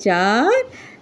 4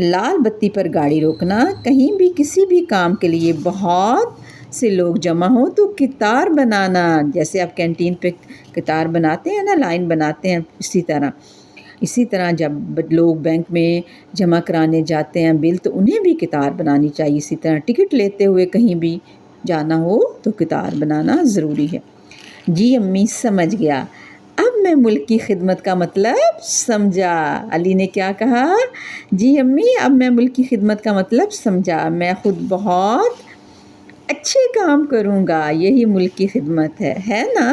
لال بتی پر گاڑی روکنا، کہیں بھی کسی بھی کام کے لیے بہت سے لوگ جمع ہوں تو قطار بنانا، جیسے آپ کینٹین پہ قطار بناتے ہیں نا، لائن بناتے ہیں، اسی طرح جب لوگ بینک میں جمع کرانے جاتے ہیں بل تو انہیں بھی قطار بنانی چاہیے. اسی طرح ٹکٹ لیتے ہوئے کہیں بھی جانا ہو تو قطار بنانا ضروری ہے. جی امی سمجھ گیا، اب میں ملک کی خدمت کا مطلب سمجھا. علی نے کیا کہا؟ جی امی اب میں ملک کی خدمت کا مطلب سمجھا، میں خود بہت اچھے کام کروں گا، یہی ملک کی خدمت ہے نا؟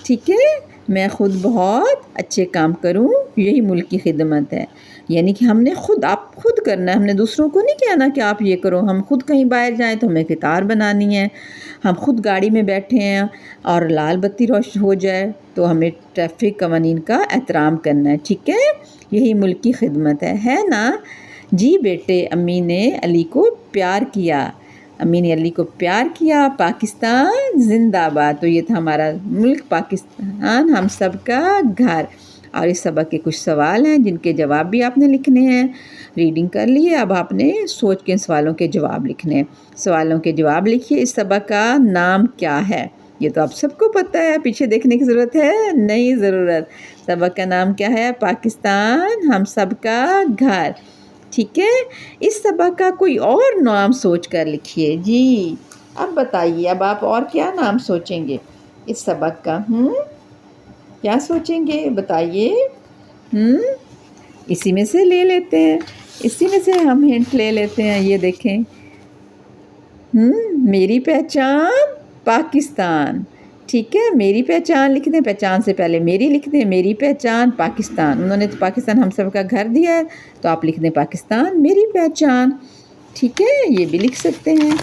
ٹھیک ہے، میں خود بہت اچھے کام کروں، یہی ملک کی خدمت ہے. یعنی کہ ہم نے آپ خود کرنا ہے، ہم نے دوسروں کو نہیں کہنا کہ آپ یہ کرو. ہم خود کہیں باہر جائیں تو ہمیں قطار بنانی ہے. ہم خود گاڑی میں بیٹھے ہیں اور لال بتی روشن ہو جائے تو ہمیں ٹریفک قوانین کا احترام کرنا ہے. ٹھیک ہے، یہی ملک کی خدمت ہے نا؟ جی بیٹے، امی نے علی کو پیار کیا. امی نے علی کو پیار کیا. پاکستان زندہ باد. تو یہ تھا ہمارا ملک پاکستان، ہم سب کا گھر. اور اس سبق کے کچھ سوال ہیں جن کے جواب بھی آپ نے لکھنے ہیں. ریڈنگ کر لیے، اب آپ نے سوچ کے ان سوالوں کے جواب لکھنے ہیں. سوالوں کے جواب لکھیے. اس سبق کا نام کیا ہے؟ یہ تو آپ سب کو پتہ ہے، پیچھے دیکھنے کی ضرورت ہے نہیں ضرورت. سبق کا نام کیا ہے؟ پاکستان ہم سب کا گھر. ٹھیک ہے، اس سبق کا کوئی اور نام سوچ کر لکھیے. جی اب بتائیے، اب آپ اور کیا نام سوچیں گے اس سبق کا؟ کیا سوچیں گے بتائیے؟ اسی میں سے لے لیتے ہیں، اسی میں سے ہم ہنٹ لے لیتے ہیں. یہ دیکھیں، میری پہچان پاکستان. ٹھیک ہے، میری پہچان لکھ دیں، پہچان سے پہلے میری لکھ دیں. میری پہچان پاکستان. انہوں نے تو پاکستان ہم سب کا گھر دیا ہے تو آپ لکھ دیں پاکستان میری پہچان. ٹھیک ہے، یہ بھی لکھ سکتے ہیں.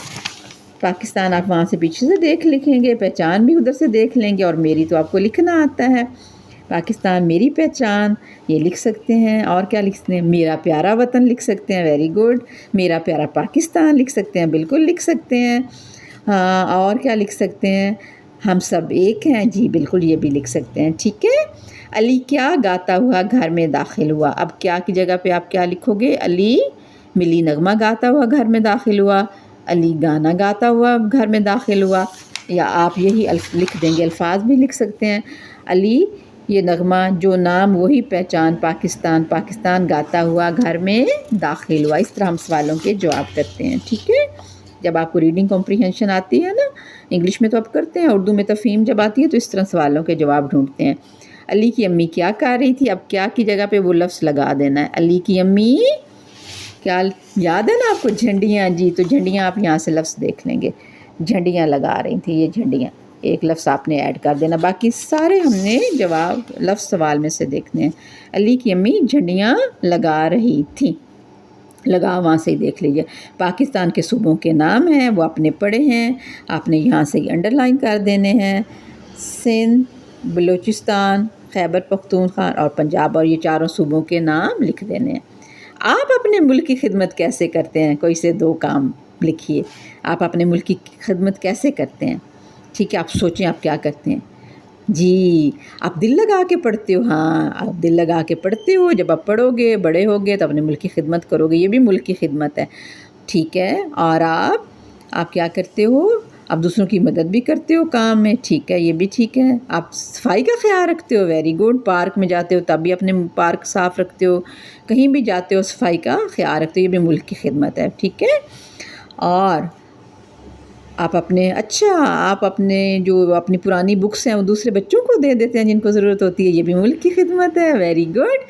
پاکستان آپ وہاں سے پیچھے سے دیکھ لکھیں گے، پہچان بھی ادھر سے دیکھ لیں گے، اور میری تو آپ کو لکھنا آتا ہے. پاکستان میری پہچان یہ لکھ سکتے ہیں. اور کیا لکھ سکتے ہیں؟ میرا پیارا وطن لکھ سکتے ہیں. Very good. میرا پیارا پاکستان لکھ سکتے ہیں، بالکل لکھ سکتے ہیں. ہاں، اور کیا لکھ سکتے ہیں؟ ہم سب ایک ہیں. جی بالکل، یہ بھی لکھ سکتے ہیں. ٹھیک ہے. علی کیا گاتا ہوا گھر میں داخل ہوا. اب کیا کی جگہ پہ آپ کیا لکھو گے؟ علی ملی نغمہ گاتا ہوا گھر میں داخل ہوا، علی گانا گاتا ہوا گھر میں داخل ہوا. یا آپ یہی لکھ دیں گے، الفاظ بھی لکھ سکتے ہیں. علی یہ نغمہ جو نام وہی پہچان پاکستان گاتا ہوا گھر میں داخل ہوا. اس طرح ہم سوالوں کے جواب کرتے ہیں. ٹھیک ہے، جب آپ کو ریڈنگ کمپریہنشن آتی ہے نا، انگلش میں تو آپ کرتے ہیں، اردو میں تفہیم جب آتی ہے تو اس طرح سوالوں کے جواب ڈھونڈتے ہیں. علی کی امی کیا کر رہی تھی؟ اب کیا کی جگہ پہ وہ لفظ لگا دینا ہے. علی کی امی کیا یاد ہے نا آپ کو؟ جھنڈیاں. جی تو جھنڈیاں آپ یہاں سے لفظ دیکھ لیں گے، جھنڈیاں لگا رہی تھیں. یہ جھنڈیاں ایک لفظ آپ نے ایڈ کر دینا، باقی سارے ہم نے جواب لفظ سوال میں سے دیکھنے ہیں. علی کی امی جھنڈیاں لگا رہی تھیں، لگا وہاں سے ہی دیکھ لیجیے. پاکستان کے صوبوں کے نام ہیں، وہ آپ نے پڑھے ہیں، آپ نے یہاں سے ہی انڈر لائن کر دینے ہیں. سندھ، بلوچستان، خیبر پختونخوا اور پنجاب، اور یہ چاروں صوبوں کے نام لکھ دینے ہیں. آپ اپنے ملک کی خدمت کیسے کرتے ہیں؟ کوئی سے دو کام لکھیے. آپ اپنے ملک کی خدمت کیسے کرتے ہیں؟ ٹھیک ہے، آپ سوچیں آپ کیا کرتے ہیں. جی آپ دل لگا کے پڑھتے ہو. ہاں آپ دل لگا کے پڑھتے ہو. جب آپ پڑھو گے، بڑے ہوگے تو اپنے ملک کی خدمت کرو گے، یہ بھی ملک کی خدمت ہے. ٹھیک ہے، اور آپ کیا کرتے ہو؟ آپ دوسروں کی مدد بھی کرتے ہو کام میں. ٹھیک ہے، یہ بھی ٹھیک ہے. آپ صفائی کا خیال رکھتے ہو. Very good. پارک میں جاتے ہو تب بھی اپنے پارک صاف رکھتے ہو، کہیں بھی جاتے ہو صفائی کا خیال رکھتے ہو، یہ بھی ملک کی خدمت ہے. ٹھیک ہے، اور آپ اپنے جو اپنی پرانی بکس ہیں وہ دوسرے بچوں کو دے دیتے ہیں جن کو ضرورت ہوتی ہے، یہ بھی ملک کی خدمت ہے. Very good.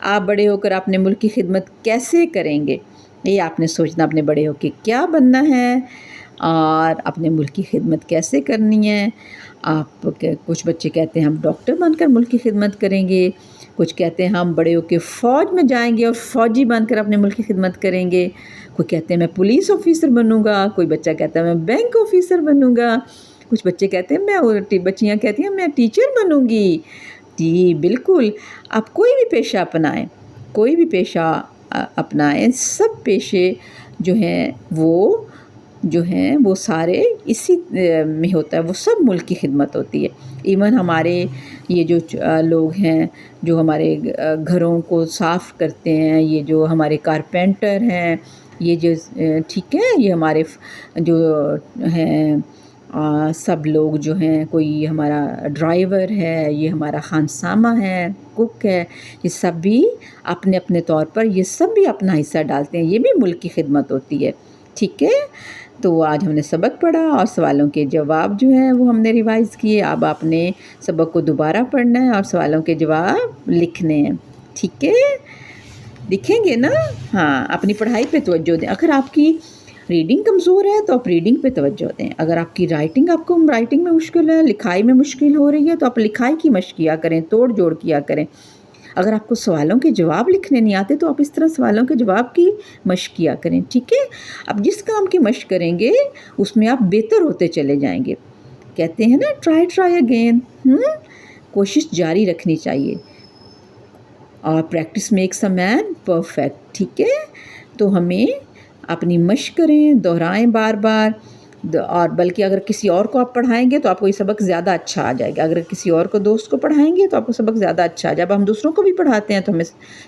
آپ بڑے ہو کر اپنے ملک کی خدمت کیسے کریں گے؟ یہ آپ نے سوچنا، اپنے بڑے ہو کے کیا بننا ہے اور اپنے ملک کی خدمت کیسے کرنی ہے. آپ کچھ بچے کہتے ہیں ہم ڈاکٹر بن کر ملک کی خدمت کریں گے، کچھ کہتے ہیں ہم بڑے ہو کے فوج میں جائیں گے اور فوجی بن کر اپنے ملک کی خدمت کریں گے. کوئی کہتے ہیں میں پولیس آفیسر بنوں گا، کوئی بچہ کہتا ہے میں بینک آفیسر بنوں گا، کچھ بچے کہتے ہیں بچیاں کہتی ہیں میں ٹیچر بنوں گی. جی بالکل. آپ کوئی بھی پیشہ اپنائیں، کوئی بھی پیشہ اپنائیں، سب پیشے جو ہیں وہ جو ہیں وہ سارے اسی میں ہوتا ہے، وہ سب ملک کی خدمت ہوتی ہے۔ ایون ہمارے یہ جو لوگ ہیں جو ہمارے گھروں کو صاف کرتے ہیں، یہ جو ہمارے کارپینٹر ہیں، یہ جو ٹھیک ہے، یہ ہمارے جو ہیں سب لوگ جو ہیں، کوئی ہمارا ڈرائیور ہے، یہ ہمارا خانسامہ ہے، کک ہے، یہ سب بھی اپنے اپنے طور پر یہ سب بھی اپنا حصہ ڈالتے ہیں، یہ بھی ملک کی خدمت ہوتی ہے، ٹھیک ہے۔ تو آج ہم نے سبق پڑھا اور سوالوں کے جواب جو ہیں وہ ہم نے ریوائز کیے۔ اب آپ نے سبق کو دوبارہ پڑھنا ہے اور سوالوں کے جواب لکھنے ہیں، ٹھیک ہے، لکھیں گے نا؟ ہاں، اپنی پڑھائی پہ توجہ دیں۔ اگر آپ کی ریڈنگ کمزور ہے تو آپ ریڈنگ پہ توجہ دیں، اگر آپ کی رائٹنگ میں مشکل ہے، لکھائی میں مشکل ہو رہی ہے تو آپ لکھائی کی مشق کیا کریں، توڑ جوڑ کیا کریں۔ اگر آپ کو سوالوں کے جواب لکھنے نہیں آتے تو آپ اس طرح سوالوں کے جواب کی مشق کیا کریں، ٹھیک ہے۔ اب جس کام کی مشق کریں گے اس میں آپ بہتر ہوتے چلے جائیں گے، کہتے ہیں نا ٹرائی اگین، کوشش جاری رکھنی چاہیے، اور practice makes a man perfect, ٹھیک ہے۔ تو ہمیں اپنی مشق کریں، دہرائیں بار بار، اور بلکہ اگر کسی اور کو آپ پڑھائیں گے تو آپ کو یہ سبق زیادہ اچھا آ جائے گا، اگر کسی اور کو دوست کو پڑھائیں گے تو آپ کو سبق زیادہ اچھا آ جائے گا۔ جب ہم دوسروں کو بھی پڑھاتے ہیں تو ہمیں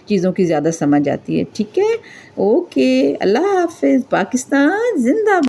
چیزوں کی زیادہ سمجھ آتی ہے، ٹھیک ہے۔ اوکے، اللہ حافظ، پاکستان زندہ باد۔